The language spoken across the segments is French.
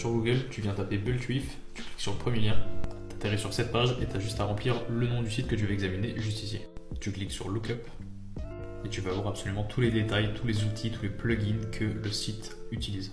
Sur Google, tu viens taper Bulltweef, tu cliques sur le premier lien, tu atterris sur cette page et tu as juste à remplir le nom du site que tu veux examiner juste ici. Tu cliques sur Lookup et tu vas voir absolument tous les détails, tous les outils, tous les plugins que le site utilise.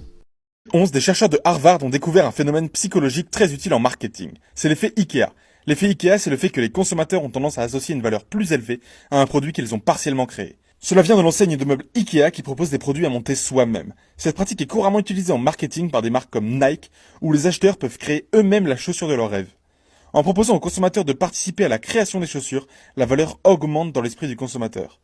11 des chercheurs de Harvard ont découvert un phénomène psychologique très utile en marketing. C'est l'effet Ikea. L'effet Ikea, c'est le fait que les consommateurs ont tendance à associer une valeur plus élevée à un produit qu'ils ont partiellement créé. Cela vient de l'enseigne de meubles Ikea qui propose des produits à monter soi-même. Cette pratique est couramment utilisée en marketing par des marques comme Nike, où les acheteurs peuvent créer eux-mêmes la chaussure de leur rêve. En proposant aux consommateurs de participer à la création des chaussures, la valeur augmente dans l'esprit du consommateur.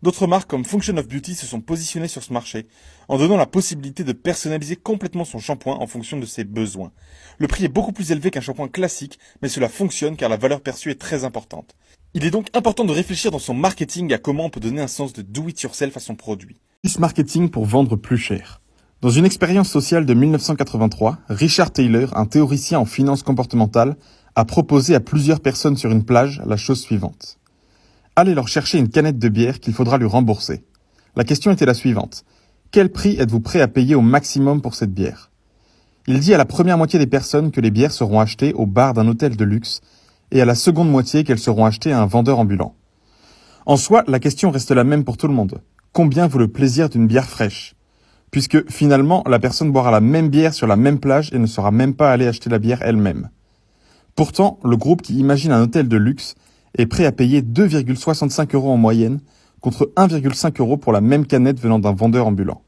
D'autres marques comme Function of Beauty se sont positionnées sur ce marché, en donnant la possibilité de personnaliser complètement son shampoing en fonction de ses besoins. Le prix est beaucoup plus élevé qu'un shampoing classique, mais cela fonctionne car la valeur perçue est très importante. Il est donc important de réfléchir dans son marketing à comment on peut donner un sens de do-it-yourself à son produit. Plus marketing pour vendre plus cher. Dans une expérience sociale de 1983, Richard Taylor, un théoricien en finance comportementale, a proposé à plusieurs personnes sur une plage la chose suivante. Allez leur chercher une canette de bière qu'il faudra lui rembourser. La question était la suivante. Quel prix êtes-vous prêt à payer au maximum pour cette bière? Il dit à la première moitié des personnes que les bières seront achetées au bar d'un hôtel de luxe et à la seconde moitié qu'elles seront achetées à un vendeur ambulant. En soi, la question reste la même pour tout le monde. Combien vaut le plaisir d'une bière fraîche? Puisque finalement, la personne boira la même bière sur la même plage et ne sera même pas allée acheter la bière elle-même. Pourtant, le groupe qui imagine un hôtel de luxe est prêt à payer 2,65 € en moyenne contre 1,5 € pour la même canette venant d'un vendeur ambulant.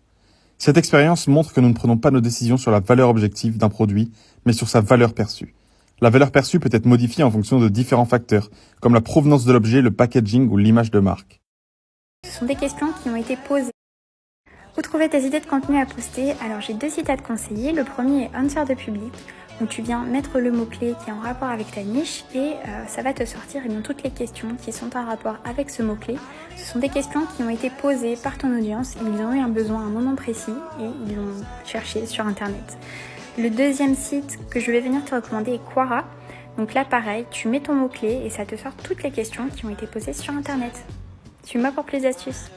Cette expérience montre que nous ne prenons pas nos décisions sur la valeur objective d'un produit, mais sur sa valeur perçue. La valeur perçue peut être modifiée en fonction de différents facteurs, comme la provenance de l'objet, le packaging ou l'image de marque. Ce sont des questions qui ont été posées. Où trouver tes idées de contenu à poster? Alors j'ai 2 sites à te conseiller. Le premier est Answer the Public, où tu viens mettre le mot-clé qui est en rapport avec ta niche et ça va te sortir toutes les questions qui sont en rapport avec ce mot-clé. Ce sont des questions qui ont été posées par ton audience. Ils ont eu un besoin à un moment précis et ils l'ont cherché sur Internet. Le deuxième site que je vais venir te recommander est Quora. Donc là pareil, tu mets ton mot-clé et ça te sort toutes les questions qui ont été posées sur Internet. Suis-moi pour plus d'astuces.